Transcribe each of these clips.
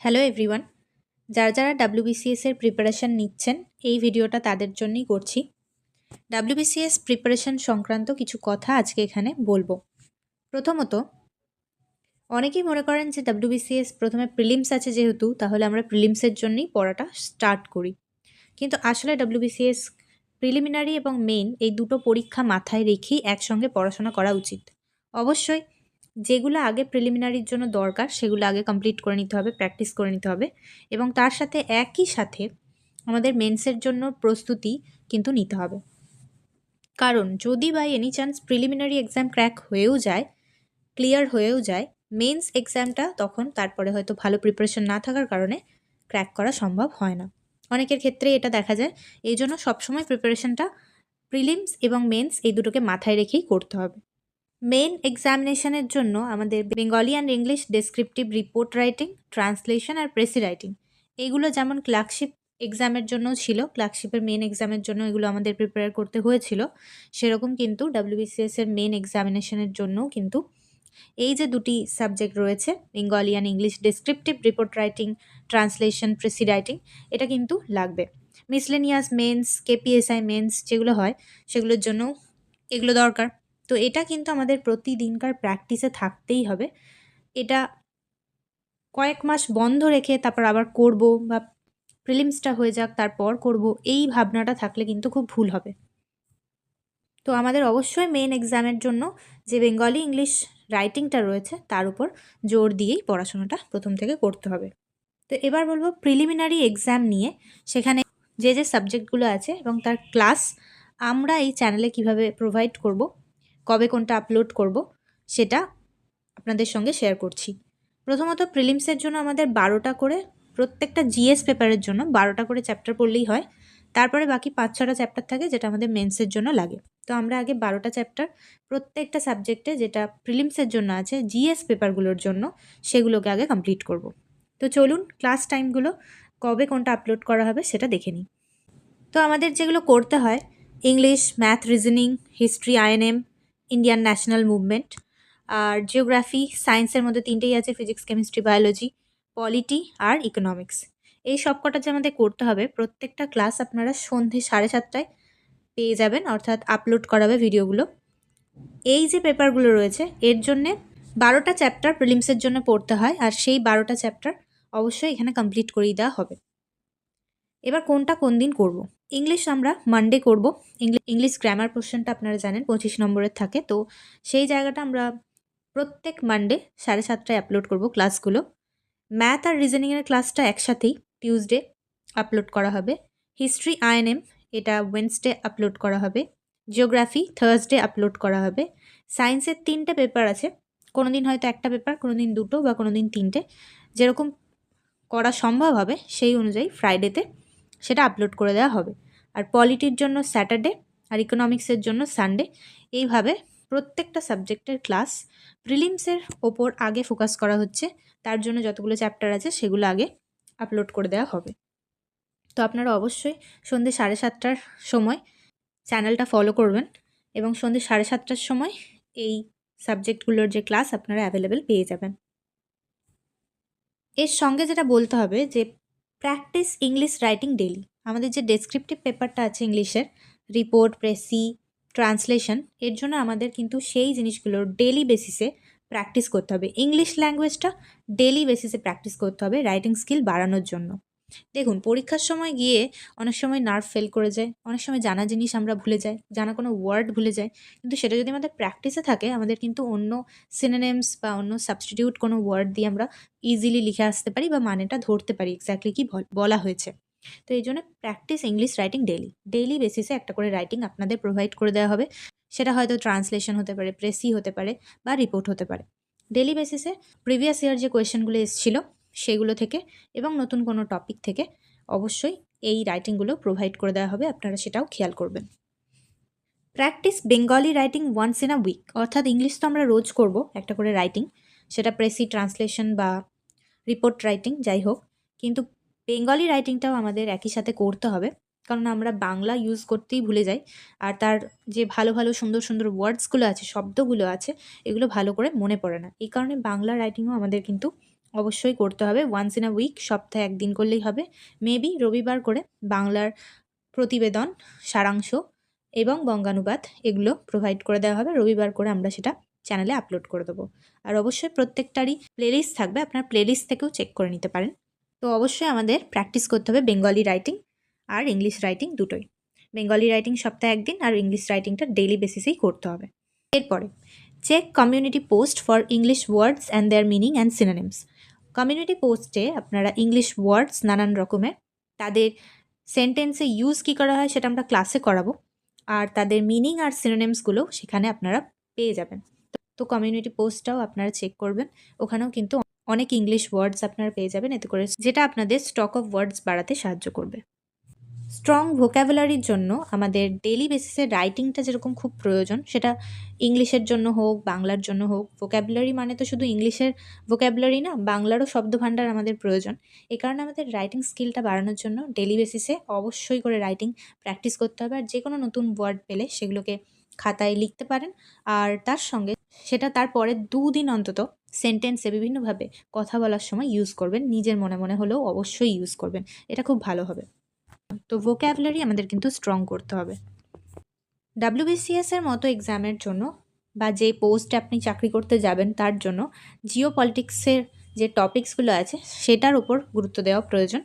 Hello everyone, যারা WBCS এর preparation নিচ্ছেন এই ভিডিওটা তাদের জন্যই করছি। ডাব্লিউবিসিএস প্রিপারেশন সংক্রান্ত কিছু কথা আজকে এখানে বলবো। প্রথমত, অনেকেই মনে করেন যে ডাব্লিউবিসিএস প্রথমে প্রিলিমস আছে যেহেতু তাহলে আমরা প্রিলিমসের জন্যই পড়াটা স্টার্ট করি, কিন্তু আসলে ডাব্লিউবিসিএস প্রিলিমিনারি এবং মেইন এই দুটো পরীক্ষা মাথায় রেখেই একসঙ্গে পড়াশোনা করা উচিত। অবশ্যই যেগুলো আগে প্রিলিমিনারির জন্য দরকার সেগুলো আগে কমপ্লিট করে নিতে হবে, প্র্যাকটিস করে নিতে হবে, এবং তার সাথে একই সাথে আমাদের মেন্সের জন্য প্রস্তুতি কিন্তু নিতে হবে। কারণ যদি by any chance preliminary exam crack হয়েও যায়, ক্লিয়ার হয়েও যায়, মেন্স এক্সামটা তখন তারপরে হয়তো ভালো প্রিপারেশন না থাকার কারণে ক্র্যাক করা সম্ভব হয় না। অনেকের ক্ষেত্রে এটা দেখা যায়। এই জন্য সবসময় প্রিপারেশনটা প্রিলিমস এবং মেন্স এই দুটোকে মাথায় রেখেই করতে হবে। মেন এক্সামিনেশনের জন্য আমাদের Bengali and English descriptive report writing, translation আর প্রেসি রাইটিং এইগুলো যেমন ক্লার্কশিপ এক্সামের জন্য ছিল, ক্লার্কশিপের মেন এক্সামের জন্য এগুলো আমাদের প্রিপেয়ার করতে হয়েছিল, সেরকম কিন্তু ডাব্লিউবিসিএস এর মেন এক্সামিনেশনের জন্যও কিন্তু এই যে দুটি সাবজেক্ট রয়েছে, Bengali and English descriptive report writing, translation, precis writing, এটা কিন্তু লাগবে। মিসলেনিয়াস মেন্স, কেপিএসআই মেন্স যেগুলো হয় সেগুলোর জন্য এগুলো দরকার। তো এটা কিন্তু আমাদের প্রতিদিনকার প্র্যাকটিসে থাকতেই হবে। এটা কয়েক মাস বন্ধ রেখে তারপর আবার করব বা প্রিলিমসটা হয়ে যাক তারপর করব, এই ভাবনাটা থাকলে কিন্তু খুব ভুল হবে। তো আমাদের অবশ্যই মেন এক্সামের জন্য যে বেঙ্গলি ইংলিশ রাইটিংটা রয়েছে তার উপর জোর দিয়েই পড়াশোনাটা প্রথম থেকে করতে হবে। তো এবার বলবো প্রিলিমিনারি এক্সাম নিয়ে, সেখানে যে যে সাবজেক্টগুলো আছে এবং তার ক্লাস আমরা এই চ্যানেলে কিভাবে প্রোভাইড করব, কবে কোনটা আপলোড করব, সেটা আপনাদের সঙ্গে শেয়ার করছি। প্রথমত প্রিলিমসের জন্য আমাদের 12টা করে, প্রত্যেকটা জিএস পেপারের জন্য 12টা করে চ্যাপ্টার পড়লেই হয়। তারপরে বাকি 5-6টা চ্যাপ্টার থাকে যেটা আমাদের মেন্সের জন্য লাগে। তো আমরা আগে 12টা চ্যাপ্টার প্রত্যেকটা সাবজেক্টে যেটা প্রিলিমসের জন্য আছে জিএস পেপারগুলোর জন্য, সেগুলোকে আগে কমপ্লিট করব। তো চলুন ক্লাস টাইমগুলো কবে কোনটা আপলোড করা হবে সেটা দেখে নিই। তো আমাদের যেগুলো করতে হয়, English, math, reasoning, history, INM, Indian national movement, আর জিওগ্রাফি, সায়েন্সের মধ্যে 3টেই আছে, ফিজিক্স, কেমিস্ট্রি, বায়োলজি, পলিটি আর ইকোনমিক্স। এই সব কটা যে আমাদের করতে হবে, প্রত্যেকটা ক্লাস আপনারা সন্ধে 7:30টায় পেয়ে যাবেন, অর্থাৎ আপলোড করাবে ভিডিওগুলো। এই যে পেপারগুলো রয়েছে এর জন্যে 12টা চ্যাপ্টার প্রিলিমসের জন্য পড়তে হয়, আর সেই 12টা চ্যাপ্টার অবশ্যই এখানে কমপ্লিট করিয়ে দেওয়া হবে। এবার কোনটা কোন দিন করব। ইংলিশ আমরা মানডে করব। ইংলিশ গ্রামার পোর্শনটা আপনারা জানেন 25 নম্বরের থাকে, তো সেই জায়গাটা আমরা প্রত্যেক মানডে 7:30টায় আপলোড করব ক্লাসগুলো। ম্যাথ আর রিজনিংয়ের ক্লাসটা একসাথেই টিউসডে আপলোড করা হবে। হিস্ট্রি, আইএনএম এটা ওয়েডনেসডে আপলোড করা হবে। জিওগ্রাফি থার্সডে আপলোড করা হবে। সায়েন্সের 3টে পেপার আছে, কোনো দিন হয়তো একটা পেপার, কোনো দিন 2টো বা কোনো দিন 3টে, যেরকম করা সম্ভব হবে সেই অনুযায়ী ফ্রাইডেতে সেটা আপলোড করে দেওয়া হবে। আর পলিটির জন্য স্যাটারডে, আর ইকোনমিক্সের জন্য সানডে। এইভাবে প্রত্যেকটা সাবজেক্টের ক্লাস প্রিলিমসের ওপর আগে ফোকাস করা হচ্ছে, তার জন্য যতগুলো চ্যাপ্টার আছে সেগুলো আগে আপলোড করে দেওয়া হবে। তো আপনারা অবশ্যই সন্ধ্যে 7:30টার সময় চ্যানেলটা ফলো করবেন এবং সন্ধ্যে 7:30টার সময় এই সাবজেক্টগুলোর যে ক্লাস আপনারা অ্যাভেলেবেল পেয়ে যাবেন। এর সঙ্গে যেটা বলতে হবে যে প্র্যাকটিস ইংলিশ রাইটিং ডেইলি। আমাদের যে ডেসক্রিপটিভ পেপারটা আছে ইংলিশের, রিপোর্ট, প্রেসি, ট্রান্সলেশন, এর জন্য আমাদের কিন্তু সেই জিনিসগুলোর ডেইলি বেসিসে প্র্যাকটিস করতে হবে। ইংলিশ ল্যাঙ্গুয়েজটা ডেইলি বেসিসে প্র্যাকটিস করতে হবে রাইটিং স্কিল বাড়ানোর জন্য। দেখুন পরীক্ষার সময় গিয়ে অনেক সময় নার্ভ ফেল করে যায়, অনেক সময় জানা জিনিস আমরা ভুলে যাই, জানা কোনো ওয়ার্ড ভুলে যাই, কিন্তু সেটা যদি আমাদের প্র্যাকটিসে থাকে আমাদের কিন্তু অন্য সিনোনিমস বা অন্য সাবস্টিটিউট কোনো ওয়ার্ড দিয়ে আমরা ইজিলি লিখে আসতে পারি বা মানেটা ধরতে পারি এক্স্যাক্টলি কী বলা হয়েছে। তো এই জন্য প্র্যাকটিস ইংলিশ রাইটিং ডেইলি বেসিসে একটা করে রাইটিং আপনাদের প্রোভাইড করে দেওয়া হবে। সেটা হয়তো ট্রান্সলেশন হতে পারে, প্রেসি হতে পারে বা রিপোর্ট হতে পারে। ডেইলি বেসিসে প্রিভিয়াস ইয়ার যে কোয়েশ্চেনগুলো এসেছিলো সেগুলো থেকে এবং নতুন কোনো টপিক থেকে অবশ্যই এই রাইটিংগুলো প্রোভাইড করে দেওয়া হবে, আপনারা সেটাও খেয়াল করবেন। Practice Bengali writing once in a week, অর্থাৎ ইংলিশ তো আমরা রোজ করব একটা করে রাইটিং, সেটা প্রেসি, ট্রান্সলেশন বা রিপোর্ট রাইটিং যাই হোক, কিন্তু বেঙ্গলি রাইটিংটাও আমাদের একই সাথে করতে হবে, কারণ আমরা বাংলা ইউজ করতেই ভুলে যাই, আর তার যে ভালো ভালো সুন্দর সুন্দর ওয়ার্ডসগুলো আছে, শব্দগুলো আছে, এগুলো ভালো করে মনে পড়ে না। এই কারণে বাংলা রাইটিংও আমাদের কিন্তু অবশ্যই করতে হবে। ওয়ান্স ইন আ উইক, সপ্তাহে 1 দিন করলেই হবে। মেবি রবিবার করে বাংলার প্রতিবেদন, সারাংশ এবং বঙ্গানুবাদ এগুলো প্রোভাইড করে দেওয়া হবে। রবিবার করে আমরা সেটা চ্যানেলে আপলোড করে দেবো। আর অবশ্যই প্রত্যেকটারই প্লেলিস্ট থাকবে, আপনার প্লেলিস্ট থেকেও চেক করে নিতে পারেন। তো অবশ্যই আমাদের প্র্যাকটিস করতে হবে বেঙ্গলি রাইটিং আর ইংলিশ রাইটিং দুটোই। বেঙ্গলি রাইটিং সপ্তাহে 1 দিন আর ইংলিশ রাইটিংটা ডেইলি বেসিসেই করতে হবে। এরপরে check community post for English words and their meaning and synonyms. Community পোস্টে আপনারা ইংলিশ ওয়ার্ডস নানান রকমের, তাদের সেন্টেন্সে ইউজ কী করা হয় সেটা আমরা ক্লাসে করাবো, আর তাদের মিনিং আর সিনোনিমসগুলো সেখানে আপনারা পেয়ে যাবেন। তো কমিউনিটি পোস্টটাও আপনারা চেক করবেন, ওখানেও কিন্তু অনেক ইংলিশ ওয়ার্ডস আপনারা পেয়ে যাবেন, এতে করে যেটা আপনাদের স্টক অফ ওয়ার্ডস বাড়াতে সাহায্য করবে। স্ট্রং ভোক্যাবুলারির জন্য আমাদের ডেইলি বেসিসে রাইটিংটা যেরকম খুব প্রয়োজন, সেটা ইংলিশের জন্য হোক, বাংলার জন্য হোক। ভোক্যাবুলারি মানে তো শুধু ইংলিশের ভোক্যাবুলারি না, বাংলারও শব্দভাণ্ডার আমাদের প্রয়োজন। এই কারণে আমাদের রাইটিং স্কিলটা বাড়ানোর জন্য ডেইলি বেসিসে অবশ্যই করে রাইটিং প্র্যাকটিস করতে হবে। আর যে কোনো নতুন ওয়ার্ড পেলে সেগুলোকে খাতায় লিখতে পারেন, আর তার সঙ্গে সেটা তারপরে 2 দিন অন্তত সেন্টেন্সে বিভিন্নভাবে কথা বলার সময় ইউজ করবেন। নিজের মনে মনে হলেও অবশ্যই ইউজ করবেন, এটা খুব ভালো হবে। তো ভোক্যাবুলারি আমাদের কিন্তু স্ট্রং করতে হবে। WBCS এর মতো এক্সামের জন্য বা যে পোস্টে আপনি চাকরি করতে যাবেন তার জন্য জিও পলিটিক্সের যে টপিকসগুলো আছে সেটার উপর গুরুত্ব দেওয়া প্রয়োজন।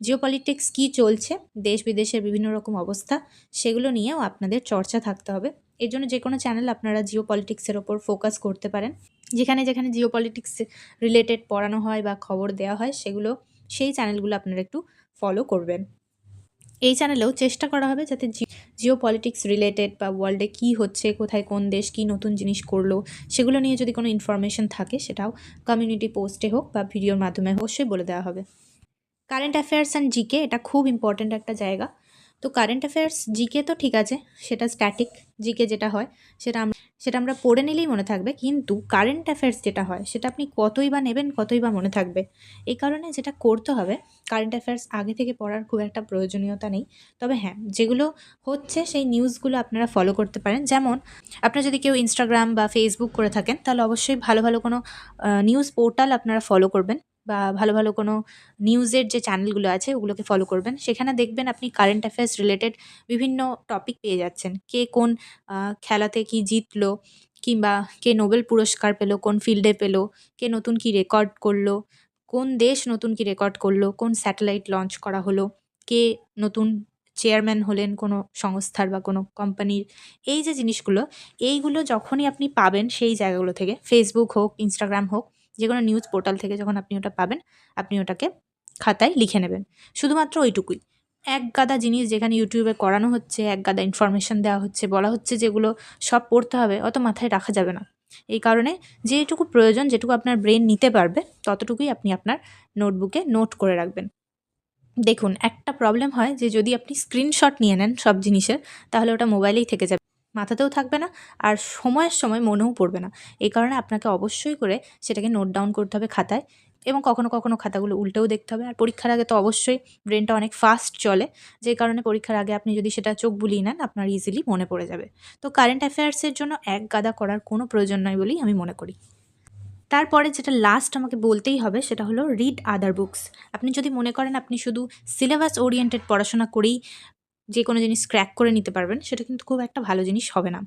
জিও পলিটিক্স কী চলছে, দেশ বিদেশের বিভিন্ন রকম অবস্থা, সেগুলো নিয়েও আপনাদের চর্চা থাকতে হবে। এর জন্য যে কোনো চ্যানেল আপনারা জিও পলিটিক্সের ওপর ফোকাস করতে পারেন। যেখানে যেখানে জিও পলিটিক্স রিলেটেড পড়ানো হয় বা খবর দেওয়া হয় সেগুলো, সেই চ্যানেলগুলো আপনারা একটু ফলো করবেন। এই চ্যানেলেও চেষ্টা করা হবে যাতে জিও পলিটিক্স রিলেটেড বা ওয়ার্ল্ডে কী হচ্ছে, কোথায় কোন দেশ কী নতুন জিনিস করলো, সেগুলো নিয়ে যদি কোনো ইনফরমেশন থাকে সেটাও কমিউনিটি পোস্টে হোক বা ভিডিওর মাধ্যমে অবশ্যই বলে দেওয়া হবে। কারেন্ট অ্যাফেয়ার্স অ্যান্ড জিকে, এটা খুব ইম্পর্ট্যান্ট একটা জায়গা। তো কারেন্ট অ্যাফেয়ার্স জিকে তো ঠিক আছে, সেটা স্ট্যাটিক জিকে যেটা হয় সেটা আমরা পড়ে নিলেই মনে থাকবে, কিন্তু কারেন্ট অ্যাফেয়ার্স যেটা হয় সেটা আপনি কতই বা নেবেন, কতই বা মনে থাকবে। এই কারণে যেটা করতে হবে, কারেন্ট অ্যাফেয়ার্স আগে থেকে পড়ার খুব একটা প্রয়োজনীয়তা নেই। তবে হ্যাঁ, যেগুলো হচ্ছে সেই নিউজগুলো আপনারা ফলো করতে পারেন। যেমন আপনারা যদি কেউ ইনস্টাগ্রাম বা ফেসবুক করে থাকেন তাহলে অবশ্যই ভালো ভালো কোনো নিউজ পোর্টাল আপনারা ফলো করবেন, বা ভালো ভালো কোনো নিউজের যে চ্যানেলগুলো আছে ওগুলোকে ফলো করবেন। সেখানে দেখবেন আপনি কারেন্ট অ্যাফেয়ার্স রিলেটেড বিভিন্ন টপিক পেয়ে যাচ্ছেন। কে কোন খেলাতে কি জিতলো, কিংবা কে নোবেল পুরস্কার পেলো, কোন ফিল্ডে পেলো, কে নতুন কি রেকর্ড করলো, কোন দেশ নতুন কি রেকর্ড করলো, কোন স্যাটেলাইট লঞ্চ করা হলো, কে নতুন চেয়ারম্যান হলেন কোনো সংস্থার বা কোনো কোম্পানির। এই যে জিনিসগুলো, এইগুলো যখনই আপনি পাবেন সেই জায়গাগুলো থেকে, ফেসবুক হোক, ইনস্টাগ্রাম হোক, যে কোনো নিউজ পোর্টাল থেকে যখন আপনি ওটা পাবেন, আপনি ওটাকে খাতায় লিখে নেবেন। শুধুমাত্র ওইটুকুই। এক গাদা জিনিস যেখানে ইউটিউবে করানো হচ্ছে, এক গাদা ইনফরমেশন দেওয়া হচ্ছে, বলা হচ্ছে যেগুলো সব পড়তে হবে, অত মাথায় রাখা যাবে না। এই কারণে যেটুকু প্রয়োজন, যেটুকু আপনার ব্রেন নিতে পারবে, ততটুকুই আপনি আপনার নোটবুকে নোট করে রাখবেন। দেখুন, একটা প্রবলেম হয় যে যদি আপনি স্ক্রিনশট নিয়ে নেন সব জিনিসের, তাহলে ওটা মোবাইলেই থেকে যাবে, মাথাতেও থাকবে না, আর সময়ের সময় মনেও পড়বে না। এই কারণে আপনাকে অবশ্যই করে সেটাকে নোট ডাউন করতে হবে খাতায়, এবং কখনো কখনো খাতাগুলো উল্টেও দেখতে হবে। আর পরীক্ষার আগে তো অবশ্যই ব্রেনটা অনেক ফাস্ট চলে, যে কারণে পরীক্ষার আগে আপনি যদি সেটা চোখ বুলিয়ে নেন, আপনার ইজিলি মনে পড়ে যাবে। তো কারেন্ট অ্যাফেয়ার্সের জন্য এক গাদা করার কোনো প্রয়োজন নয় বলেই আমি মনে করি। তারপরে যেটা লাস্ট আমাকে বলতেই হবে সেটা হলো রিড আদার বুকস। আপনি যদি মনে করেন আপনি শুধু সিলেবাস ওরিয়েন্টেড পড়াশোনা করেই যে কোনো জিনিস ক্র্যাক করে নিতে পারবেন, সেটা কিন্তু খুব একটা ভালো জিনিস হবে না।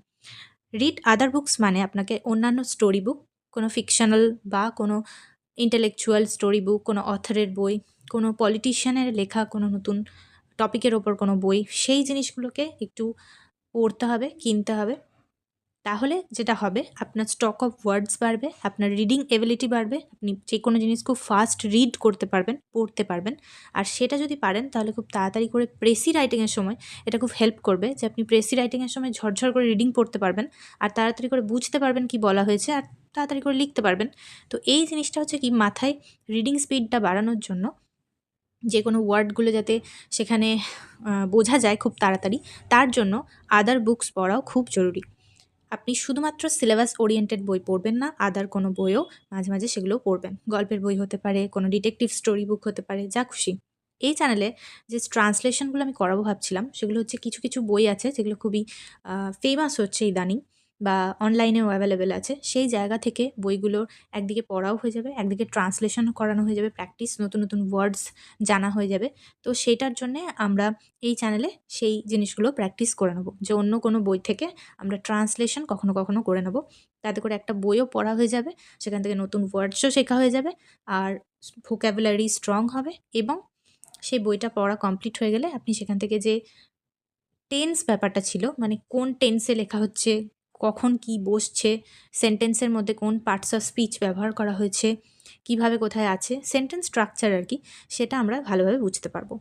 রিড আদার বুকস মানে আপনাকে অন্যান্য স্টোরি বুক, কোনো ফিকশনাল বা কোনো ইন্টেলেকচুয়াল স্টোরি বুক, কোনো অথরের বই, কোনো পলিটিশিয়ানের লেখা কোনো নতুন টপিকের ওপর কোনো বই, সেই জিনিসগুলোকে একটু পড়তে হবে, কিনতে হবে। তাহলে যেটা হবে, আপনার স্টক অফ ওয়ার্ডস বাড়বে, আপনার রিডিং এবিলিটি বাড়বে, আপনি যে কোনো জিনিস খুব ফাস্ট রিড করতে পারবেন, পড়তে পারবেন। আর সেটা যদি পারেন তাহলে খুব তাড়াতাড়ি করে প্রেসি রাইটিংয়ের সময় এটা খুব হেল্প করবে, যে আপনি প্রেসি রাইটিংয়ের সময় ঝরঝর করে রিডিং পড়তে পারবেন, আর তাড়াতাড়ি করে বুঝতে পারবেন কি বলা হয়েছে, আর তাড়াতাড়ি করে লিখতে পারবেন। তো এই জিনিসটা হচ্ছে কি, মাথায় রিডিং স্পিডটা বাড়ানোর জন্য, যে কোনো ওয়ার্ডগুলো যাতে সেখানে বোঝা যায় খুব তাড়াতাড়ি, তার জন্য আদার বুকস পড়াও খুব জরুরি। আপনি শুধুমাত্র সিলেবাস ওরিয়েন্টেড বই পড়বেন না, আদার কোনো বইও মাঝে মাঝে সেগুলোও পড়বেন। গল্পের বই হতে পারে, কোনো ডিটেকটিভ স্টোরি বুক হতে পারে, যা খুশি। এই চ্যানেলে যে ট্রান্সলেশনগুলো আমি করাবো ভাবছিলাম, সেগুলো হচ্ছে কিছু কিছু বই আছে যেগুলো খুবই ফেমাস হচ্ছে ইদানিং। বা অনলাইনেও অ্যাভেলেবেল আছে, সেই জায়গা থেকে বইগুলোর একদিকে পড়াও হয়ে যাবে, একদিকে ট্রান্সলেশনও করানো হয়ে যাবে, প্র্যাকটিস, নতুন নতুন ওয়ার্ডস জানা হয়ে যাবে। তো সেইটার জন্যে আমরা এই চ্যানেলে সেই জিনিসগুলো প্র্যাকটিস করে নেব, যে অন্য কোনো বই থেকে আমরা ট্রান্সলেশন কখনো কখনো করে নেব। তাতে করে একটা বইও পড়া হয়ে যাবে, সেখান থেকে নতুন ওয়ার্ডসও শেখা হয়ে যাবে, আর ভোক্যাবুলারি স্ট্রং হবে, এবং সেই বইটা পড়া কমপ্লিট হয়ে গেলে আপনি সেখান থেকে যে টেন্স ব্যাপারটা ছিল, মানে কোন টেন্সে লেখা হচ্ছে, কখন কি বসছে, সেন্টেন্সের মধ্যে কোন পার্টস অফ স্পিচ ব্যবহার করা হয়েছে, কিভাবে কোথায় আছে, সেন্টেন্স স্ট্রাকচার আর কি, সেটা আমরা ভালোভাবে বুঝতে পারবো।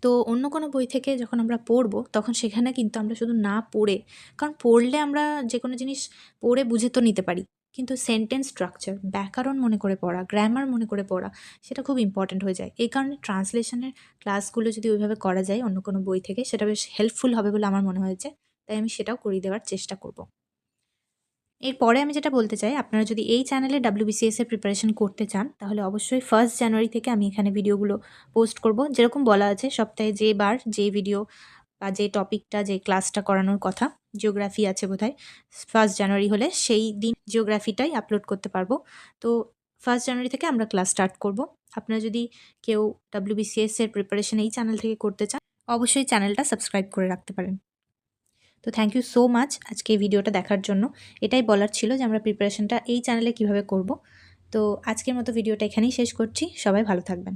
তো অন্য কোনো বই থেকে যখন আমরা পড়বো, তখন সেখানে কিন্তু আমরা শুধু না পড়ে, কারণ পড়লে আমরা যে কোনো জিনিস পড়ে বুঝে তো নিতে পারি, কিন্তু সেন্টেন্স স্ট্রাকচার, ব্যাকরণ মনে করে পড়া, গ্রামার মনে করে পড়া, সেটা খুব ইম্পর্ট্যান্ট হয়ে যায়। এই কারণে ট্রান্সলেশনের ক্লাসগুলো যদি ওইভাবে করা যায় অন্য কোনো বই থেকে, সেটা বেশ হেল্পফুল হবে বলে আমার মনে হয়েছে, তাই আমি সেটাও করিয়ে দেওয়ার চেষ্টা করব। এরপরে আমি যেটা বলতে চাই, আপনারা যদি এই চ্যানেলে WBCS এর প্রিপারেশন করতে চান, তাহলে অবশ্যই 1 জানুয়ারি থেকে আমি এখানে ভিডিওগুলো পোস্ট করব। যেরকম বলা আছে, সপ্তাহে যে বার যে ভিডিও বা যে টপিকটা, যে ক্লাসটা করানোর কথা, জিওগ্রাফি আছে বোধহয়, 1 জানুয়ারি হলে সেই দিন জিওগ্রাফিটাই আপলোড করতে পারবো। তো 1 জানুয়ারি থেকে আমরা ক্লাস স্টার্ট করব। আপনারা যদি কেউ WBCS এর প্রিপারেশন এই চ্যানেল থেকে করতে চান, অবশ্যই চ্যানেলটা সাবস্ক্রাইব করে রাখতে পারেন। তো থ্যাংক ইউ সো মাচ আজকে এই ভিডিওটা দেখার জন্য। এটাই বলার ছিল যে আমরা প্রিপারেশনটা এই চ্যানেলে কিভাবে করব। তো আজকের মতো ভিডিওটা এখানেই শেষ করছি। সবাই ভালো থাকবেন।